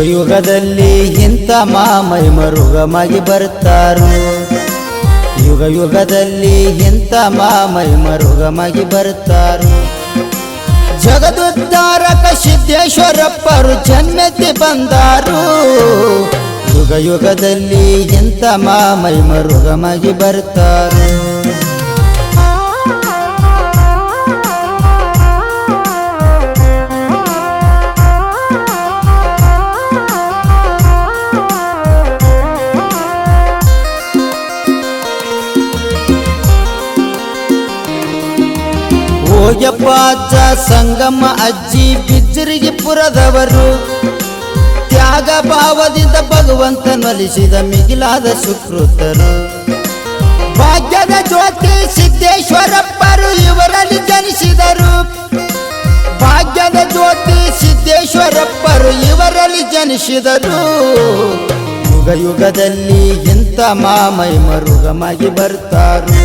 ಯುಗದಲ್ಲಿ ಇಂಥ ಮಹಿಮರುಗಮಾಗಿ ಬರ್ತಾರು. ಯುಗದಲ್ಲಿ ಇಂಥ ಮಹಿಮರುಗಮಾಗಿ ಬರ್ತಾರು. ಜಗದುದ್ಧಾರಕ ಸಿದ್ದೇಶ್ವರಪ್ಪರು ಜನ್ಮೆತ್ತಿ ಬಂದಾರು. ಯುಗದಲ್ಲಿ ಇಂಥ ಮಹಿಮರುಗಮಾಗಿ ಬರ್ತಾರು. ಹೋಗ್ಯಪ್ಪಾಜ ಸಂಗಮ್ಮ ಅಜ್ಜಿ ಬಿಜ್ಜರಿಗೆ ಪುರದವರು. ತ್ಯಾಗ ಭಾವದಿಂದ ಭಗವಂತನೊಲಿಸಿದ ಮಿಗಿಲಾದ ಸುಕೃತರು. ಭಾಗ್ಯದ ಜ್ಯೋತಿ ಸಿದ್ದೇಶ್ವರಪ್ಪರು ಇವರಲ್ಲಿ ಜನಿಸಿದರು. ಭಾಗ್ಯದ ಜ್ಯೋತಿ ಸಿದ್ದೇಶ್ವರಪ್ಪರು ಇವರಲ್ಲಿ ಜನಿಸಿದರು. ಯುಗದಲ್ಲಿ ಇಂಥ ಮಹಿಮರುಗಮಾಗಿ ಬರ್ತಾರು.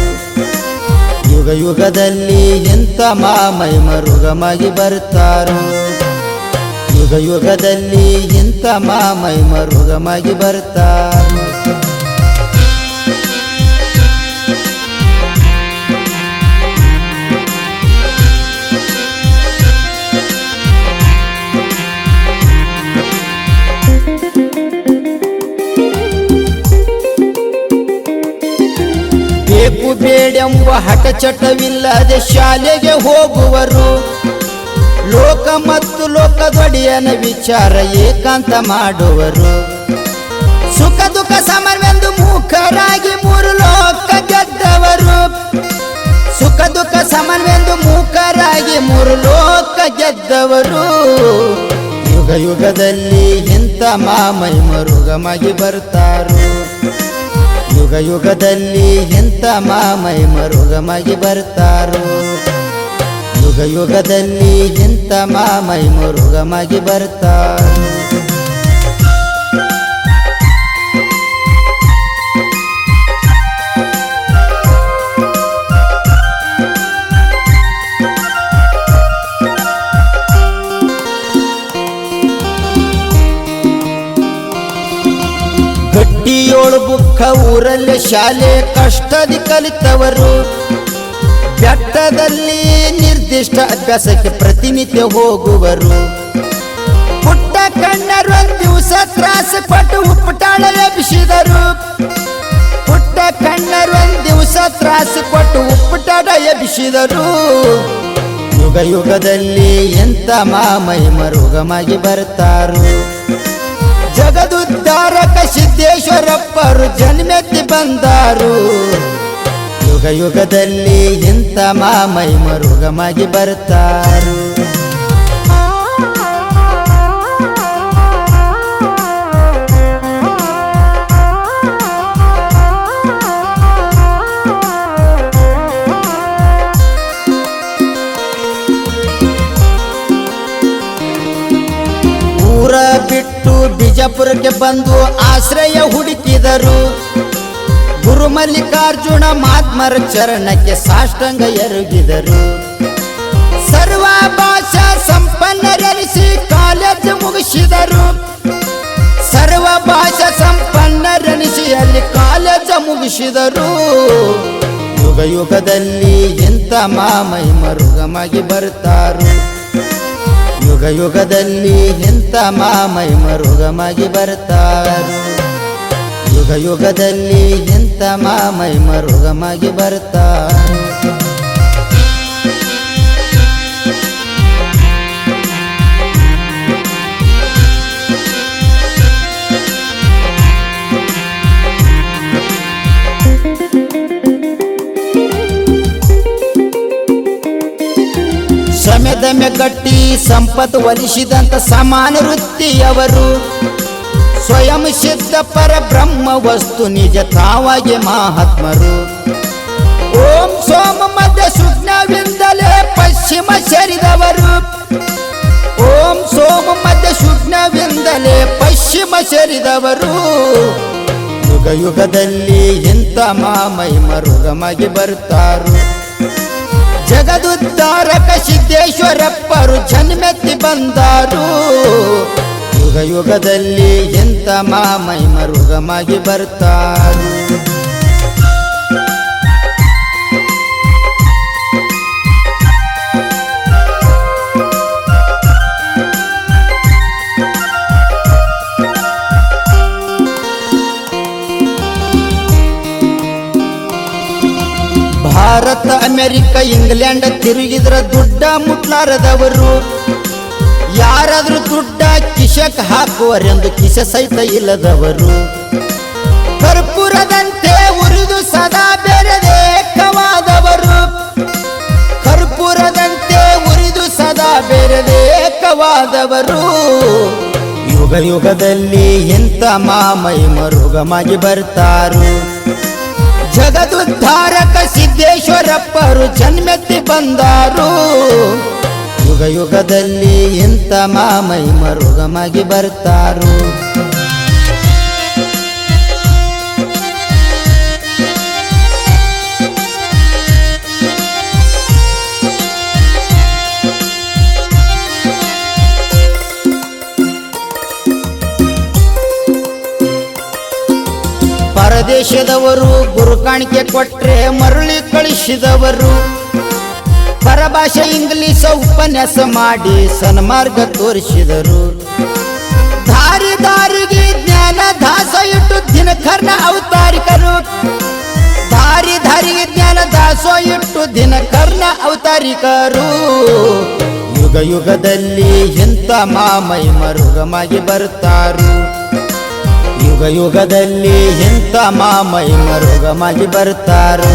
ಯುಗದಲ್ಲಿ ಇಂಥ ಮಹಿಮರುಗಮಾಗಿ ಬರ್ತಾರು. ಯುಗದಲ್ಲಿ ಇಂಥ ಮಹಿಮರುಗಮಾಗಿ ಬರ್ತಾರು. ಬೇಕು ಬೇಡೆಂಬ ಹಠಚಟವಿಲ್ಲದೆ ಶಾಲೆಗೆ ಹೋಗುವರು. ಲೋಕ ಮತ್ತು ಲೋಕದೊಡೆಯನ ವಿಚಾರ ಏಕಾಂತ ಮಾಡುವರು. ಸುಖ ದುಃಖ ಸಮವೆಂದು ಮೂಕರಾಗಿ ಮೂರು ಲೋಕ ಗೆದ್ದವರು. ಸುಖ ದುಃಖ ಸಮವೆಂದು ಮೂಕರಾಗಿ ಮೂರು ಲೋಕ ಗೆದ್ದವರು. ಯುಗದಲ್ಲಿ ಇಂಥ ಮಹಿಮರುಗಮಾಗಿ ಬರ್ತಾರು. ಯುಗದಲ್ಲಿ ಇಂಥ ಮಹಿಮರುಗಮಾಗಿ ಬರ್ತಾರು. ಯುಗದಲ್ಲಿ ಇಂಥ ಮಹಿಮರುಗಮಾಗಿ ಬರ್ತಾರು. ಗಟ್ಟಿಯೋಳು ಬುಕ್ಕ ಊರಲ್ಲೇ ಶಾಲೆ ಕಷ್ಟದಿ ಕಲಿತವರು. ಬೆಟ್ಟದಲ್ಲಿ ನಿರ್ದಿಷ್ಟ ಅಭ್ಯಾಸಕ್ಕೆ ಪ್ರತಿನಿತ್ಯ ಹೋಗುವರು. ಪುಟ್ಟ ಕಣ್ಣರು ಒಂದು ದಿವಸ ತ್ರಾಸ ಪಟ್ಟು ಉಪ್ಪುಟಾಳ ಎಬ್ಬಿಸಿದರು. ಪುಟ್ಟ ಕಣ್ಣರು ಒಂದು ದಿವಸ ತ್ರಾಸ ಪಟ್ಟು ಉಪ್ಪುಟಾಳ ಎಬ್ಬಿಸಿದರು. ಯುಗದಲ್ಲಿ ಇಂಥ ಮಹಿಮರುಗಮಾಗಿ ಬರ್ತಾರು. ಜಗದುದ್ಧಾರಕ ಸಿದ್ದೇಶ್ವರಪ್ಪರು ಜನ್ಮೆತ್ತಿ ಬಂದಾರು. ಯುಗದಲ್ಲಿ ಇಂಥ ಮಹಿಮರುಗಮಾಗಿ ಬರ್ತಾರು. ಊರ ಬಿಟ್ಟು ಬಿಜಾಪುರಕ್ಕೆ ಬಂದು ಆಶ್ರಯ ಹುಡುಕಿದರು. ಗುರು ಮಲ್ಲಿಕಾರ್ಜುನ ಮಹಾತ್ಮರ ಚರಣಕ್ಕೆ ಸಾಷ್ಟಾಂಗ ಎರಗಿದರು. ಸರ್ವ ಭಾಷಾ ಸಂಪನ್ನರೆನಿಸಿ ಕಾಲೇಜ್ ಮುಗಿಸಿದರು. ಸರ್ವ ಭಾಷಾ ಸಂಪನ್ನರೆನಿಸಿ ಅಲ್ಲಿ ಕಾಲೇಜ್ ಮುಗಿಸಿದರು. ಯುಗದಲ್ಲಿ ಇಂಥ ಮಹಿಮರುಗಮಾಗಿ ಬರ್ತಾರು. ಯುಗದಲ್ಲಿ ಇಂಥ ಮಹಿಮರುಗಮಾಗಿ ಬರ್ತಾರು. ಯುಗದಲ್ಲಿ ಇಂಥ ಮಹಿಮರುಗಮಾಗಿ ಬರ್ತಾರು. ಸಮಯದಮೆ ಗಟ್ಟಿ ಸಂಪತ್ತು ಒಲಿಸಿದಂತ ಸಮಾನ ವೃತ್ತಿಯವರು. ಸ್ವಯಂ ಸಿದ್ಧ ಪರಬ್ರಹ್ಮ ವಸ್ತು ನಿಜ ತಾವಾಗಿ ಮಹಾತ್ಮರು. ಓಂ ಸೋಮ ಮಧ್ಯ ಶುಕ್ನವಿಂದಲೇ ಪಶ್ಚಿಮ ಸೇರಿದವರು. ಓಂ ಸೋಮ ಮಧ್ಯ ಶುಕ್ನವಿಂದಲೇ ಪಶ್ಚಿಮ ಸೇರಿದವರು. ಯುಗದಲ್ಲಿ ಇಂಥ ಮಹಿಮರುಗಮಾಗಿ ಬರ್ತಾರು. ಜಗದುದ್ಧಾರಕ ಸಿದ್ದೇಶ್ವರಪ್ಪರು ಜನ್ಮೆತ್ತಿ ಬಂದಾರು. ಯುಗ ಯುಗದಲ್ಲಿ ಎಂತ ಮಹಿಮರುಗಮಾಗಿ ಬರ್ತಾರು. ಭಾರತ ಅಮೆರಿಕ ಇಂಗ್ಲೆಂಡ್ ತಿರುಗಿದ್ರ ದುಡ್ಡ ಮುಟ್ಲಾರದವರು, ಯಾರಾದ್ರೂ ದುಡ್ಡ ಕಿಶಕ್ ಹಾಕುವರೆಂದು ಕಿಶ ಸಹಿತ ಇಲ್ಲದವರು, ಕರ್ಪೂರದಂತೆ ಉರಿದು ಸದಾ ಬೇರೆದೇಕವಾದವರು, ಕರ್ಪೂರದಂತೆ ಉರಿದು ಸದಾ ಬೇರೆದೇಕವಾದವರು. ಯುಗ ಯುಗದಲ್ಲಿ ಎಂತ ಮಹಿಮರುಗಮಾಗಿ ಬರ್ತಾರು. ಜಗದುದ್ಧಾರಕ ಸಿದ್ದೇಶ್ವರಪ್ಪರು ಜನ್ಮೆತ್ತಿ ಬಂದಾರು. ಯುಗ ಯುಗದಲ್ಲಿ ಎಂತ ಮಹಿಮರುಗಮಾಗಿ ಬರ್ತಾರು. ಪರದೇಶದವರು ಗುರು ಕಾಣಿಕೆ ಕೊಟ್ರೆ ಮರಳಿ ಕಳಿಸಿದವರು, ಪರಭಾಷೆ ಇಂಗ್ಲಿಷ್ ಉಪನ್ಯಾಸ ಮಾಡಿ ಸನ್ಮಾರ್ಗ ತೋರಿಸಿದರು. ದಾರಿ ದಾರಿಗೆ ಜ್ಞಾನ ದಾಸ ಇಟ್ಟು ದಿನಕರ್ಣ ಅವತಾರಿಕರು, ದಾರಿ ದಾರಿಗೆ ಜ್ಞಾನ ದಾಸ ಇಟ್ಟು ದಿನಕರ್ಣ ಅವತಾರಿಕರು. ಯುಗ ಯುಗದಲ್ಲಿ ಎಂತ ಮಹಿಮರುಗಮಾಗಿ ಬರ್ತಾರು. ಯುಗ ಯುಗದಲ್ಲಿ ಎಂತ ಮಹಿಮರುಗಮಾಗಿ ಬರ್ತಾರು.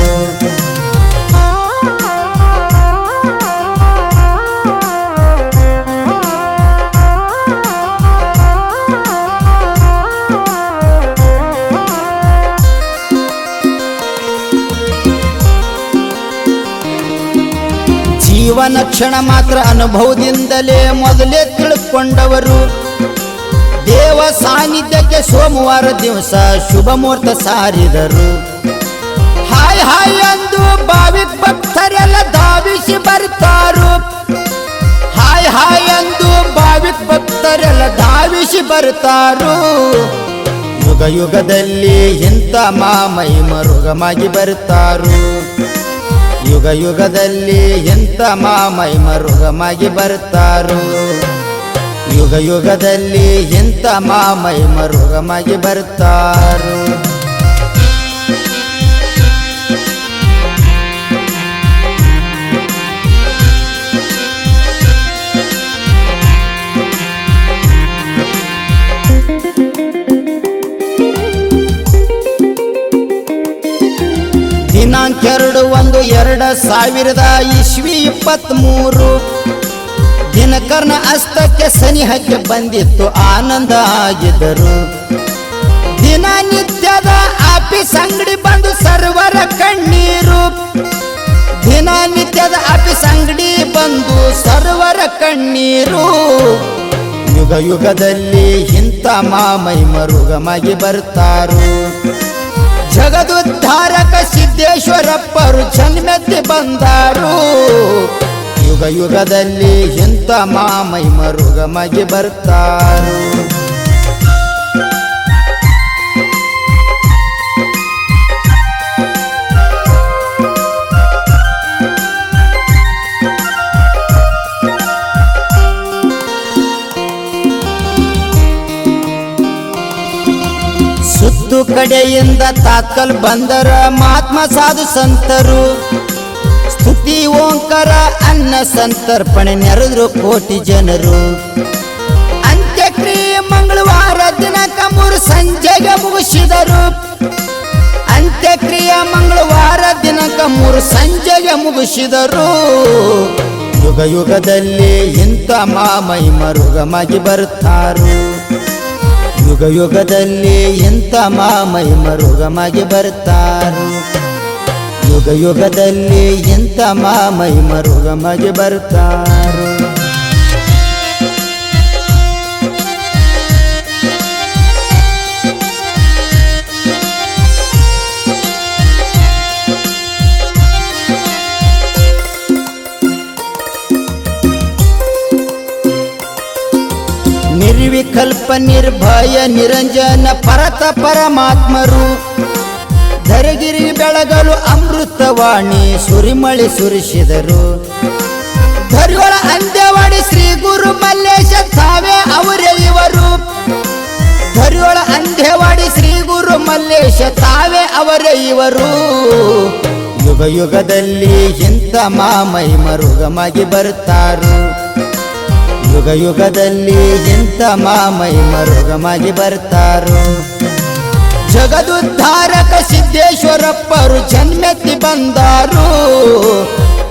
ಜೀವನ ಕ್ಷಣ ಮಾತ್ರ ಅನುಭವದಿಂದಲೇ ಮೊದಲೇ ತಿಳ್ಕೊಂಡವರು, ದೇವ ಸಾನ್ನಿಧ್ಯಕ್ಕೆ ಸೋಮವಾರ ದಿವಸ ಶುಭ ಮುಹೂರ್ತ ಸಾರಿದರು. ಹಾಯ್ ಹಾಯ್ ಎಂದು ಭಾವಿಕ ಭಕ್ತರೆಲ್ಲ ಧಾವಿಸಿ ಬರ್ತಾರು. ಹಾಯ್ ಹಾಯ್ ಎಂದು ಭಾವಿಕ ಭಕ್ತರೆಲ್ಲ ಧಾವಿಸಿ ಬರ್ತಾರು. ಯುಗ ಯುಗದಲ್ಲಿ ಎಂತ ಮಹಿಮರುಗಮಾಗಿ ಬರ್ತಾರು. ಯುಗ ಯುಗದಲ್ಲಿ ಎಂತ ಮಹಿಮರುಗಮಾಗಿ ಬರ್ತಾರು. ಯುಗ ಯುಗದಲ್ಲಿ ಎಂತ ಮಹಿಮರುಗಮಾಗಿ ಬರ್ತಾರು. ದಿನಾಂಕ 2/1/2023 ದಿನಕರ್ಣ ಅಸ್ತಕ್ಕೆ ಸನಿಹಕ್ಕೆ ಬಂದಿತ್ತು ಆನಂದ ಆಗಿದ್ದರು. ದಿನನಿತ್ಯದ ಆಫೀಸ್ ಅಂಗಡಿ ಬಂದು ಸರ್ವರ ಕಣ್ಣೀರು, ದಿನನಿತ್ಯದ ಆಫೀಸ್ ಅಂಗಡಿ ಬಂದು ಸರ್ವರ ಕಣ್ಣೀರು. ಯುಗ ಯುಗದಲ್ಲಿ ಇಂಥ ಮಹಿಮರುಗಮಾಗಿ ಬರ್ತಾರು. ಜಗದುದ್ಧಾರಕ ಸಿದ್ದೇಶ್ವರಪ್ಪರು ಜನ್ಮೆತ್ತಿ ಬಂದಾರು. ಯುಗ ಯುಗದಲ್ಲಿ ಎಂತ ಮಹಿಮರುಗಮಾಗಿ ಬರ್ತಾರು. ಸುತ್ತು ಕಡೆಯಿಂದ ತಾತ್ಕಲ್ ಬಂದರ ಮಹಾತ್ಮ ಸಾಧು ಸಂತರು, ಸ್ತುತಿ ಓಂಕಾರ ಅನ್ನ ಸಂತರ್ಪಣೆ ನೆರೆದ್ರು ಕೋಟಿ ಜನರು. ಅಂತ್ಯಕ್ರಿಯೆ ಮಂಗಳವಾರ ದಿನಾಂಕ 3 ಸಂಜೆಗೆ ಮುಗಿಸಿದರು. ಅಂತ್ಯಕ್ರಿಯೆ ಮಂಗಳವಾರ ದಿನಾಂಕ 3 ಸಂಜೆಗೆ ಮುಗಿಸಿದರು. ಯುಗ ಯುಗದಲ್ಲಿ ಇಂಥ ಮಹಿಮರುಗಮಾಗಿ ಬರ್ತಾರು. ಯುಗ ಯುಗದಲ್ಲಿ ಎಂತ ಮಹಿಮರುಗಮಾಗಿ ಬರ್ತಾರು. ಯುಗ ಯುಗದಲ್ಲಿ ಎಂತ ಮಹಿಮರುಗಮಾಗಿ ಬರ್ತಾರು. ನಿರ್ವಿಕ ನಿರ್ವಿಕಲ್ಪ ನಿರ್ಭಯ ನಿರಂಜನ ಪರತ ಪರಮಾತ್ಮರು ಧರಗಿರಿ ಬೆಳಗಲು ಅಮೃತವಾಣಿ ಸುರಿಮಳಿ ಸುರಿಸಿದರು. ಧರಿಗಳ ಅಂತ್ಯವಾಡಿ ಶ್ರೀ ಗುರು ಮಲ್ಲೇಶ ತಾವೇ ಅವರೇ ಇವರು. ಧರಿಗಳ ಅಂತ್ಯವಾಡಿ ಶ್ರೀ ಗುರು ಮಲ್ಲೇಶ ತಾವೇ ಅವರೇ ಇವರು. ಯುಗ ಯುಗದಲ್ಲಿ ಇಂಥ ಮಾಮಹಿಮರು ಗಮಗಿ ಬರ್ತಾರು. ಯುಗ ಯುಗದಲ್ಲಿ ಇಂಥ ಮಾಮಹಿಮರು ಗಮಗಿ ಬರ್ತಾರು. ಜಗದುದ್ಧಾರಕ ಸಿದ್ದೇಶ್ವರಪ್ಪರು ಜನ್ಮೆತ್ತಿ ಬಂದಾರು.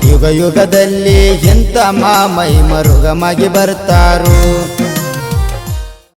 ಯುಗ ಯುಗದಲ್ಲಿ ಇಂಥ ಮಾಮಹಿಮರು ಗಮಗಿ ಬರ್ತಾರು.